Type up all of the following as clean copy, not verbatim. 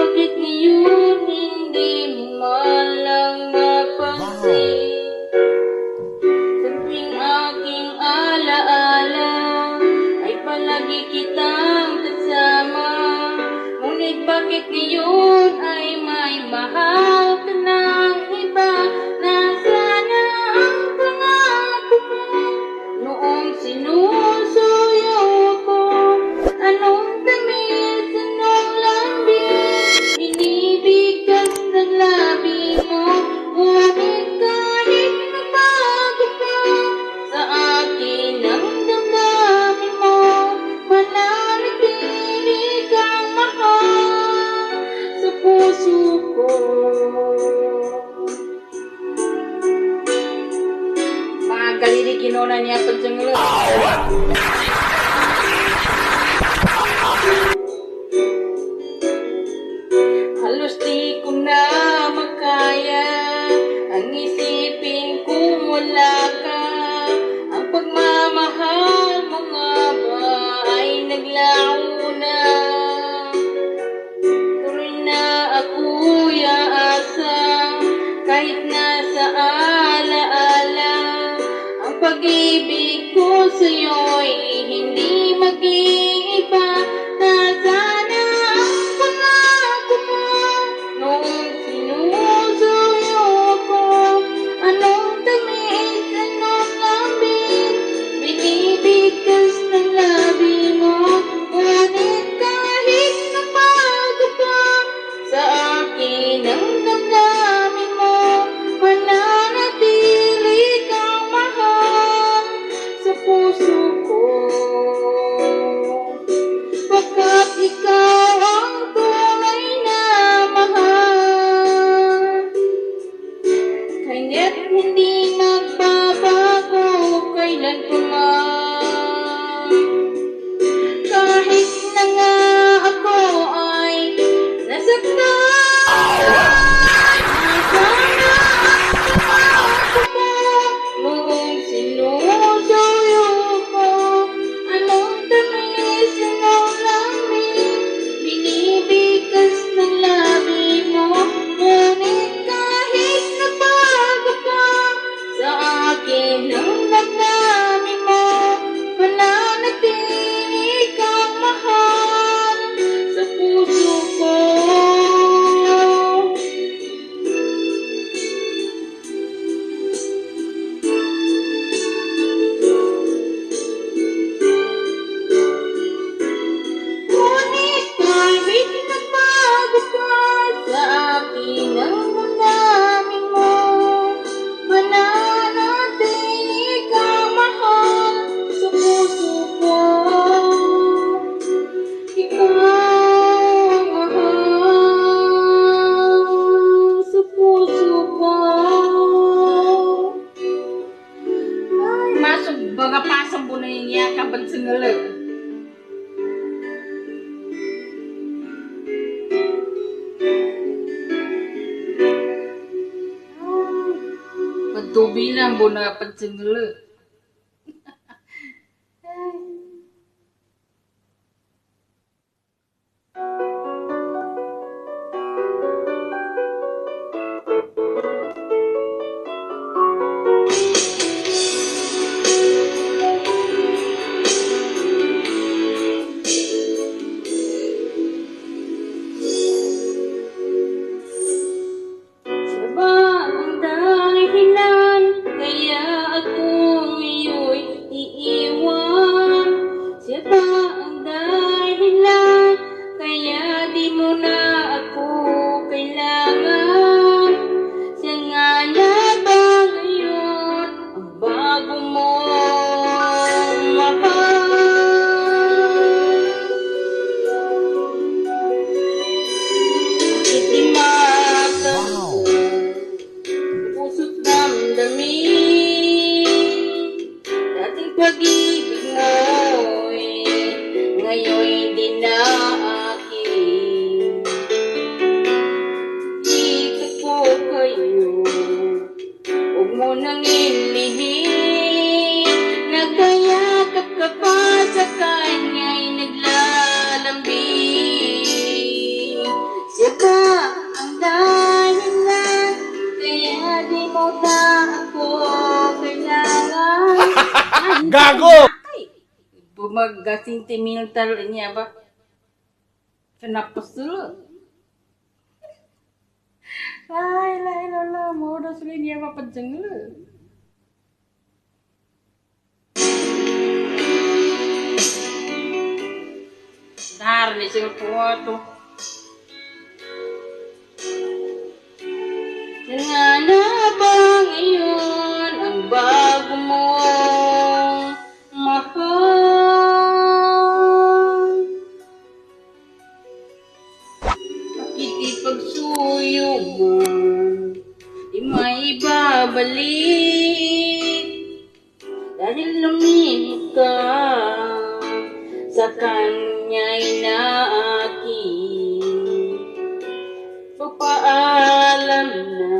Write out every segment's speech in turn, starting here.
bakit ngayon hindi mo man lang mapansin? Sa tuwing aking alaala ay palagi kitang kasama. Ngunit bakit ngayon ay may mahal ka ng iba? Nasaan ang pangako mo noong sinusuyo ko? Anong tamis, anong lambing binibigkas ng labi mo? Ngunit kahit nabago pa sa akin ang damdamin mo, mananatili kang mahal sa puso ko. Mga kalilikinunan niya pagsangalo. Halos di ko na makaya ang isipin kung wala ka. Ang pagmamahal mo nga ba ay naglaho na? Tuloy na ako'y aasa kahit nasa alaala. Ang pag-ibig ko sa'yo'y hindi mag-iiba. Nasana ang pangako mo noong sinusuyo ko? Anong tamis, anong lambing binibigkas ng labi mo? Ngunit kahit nabago pa sa akin ang damdamin mo, mananatili kang mahal sa puso ko. Pagkat ikaw ang tunay na mahal, kaya't hindi magbabago kailan pa man. Kahit na nga ako ay nasaktan, sana ang pangako mo noong sinusuyo ko. Anong tamis, anong lambing binibigkas ng labi mo? Ngunit kahit nabago pa sa akin ang damdamin mo, mananatili kang mahal sa puso ko. Ngunit kahit nagbago pa sa akin ang damdamin mo, mananatili kang mahal sa puso ko. Ikaw ang mahal sa puso ko. Ay, masuk baga pasang po na niya kapag singalag. Pagtubi lang po na pagsingala. Siya ba ang dahilan kaya ako ngayon iiwan? Siya ba ang dahilan kaya di mo na ako kailangan? Siya nga na ba ngayon ang bago mong mahal? Bakit di matanong puso't damdamin dating pag-ibig mo'y ngayon'y di na akin? Di Gago! Ay, bumaga-sentimental niya ba? Kenapa dulu? Lai lai lala, mau udah sulit niya apa pejeng lu? Dar ni sila po to. Nga na ba ngayon ang bago mong mahal? Pakikipagsuyo mo, di maibabalik. Dahil lumihip ka sa kanya'y naaking pagpaalam na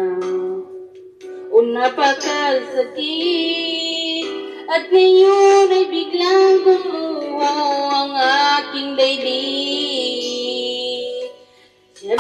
o napakasakit. At ngayon ay biglang gumuho ang aking daigdig. Sabi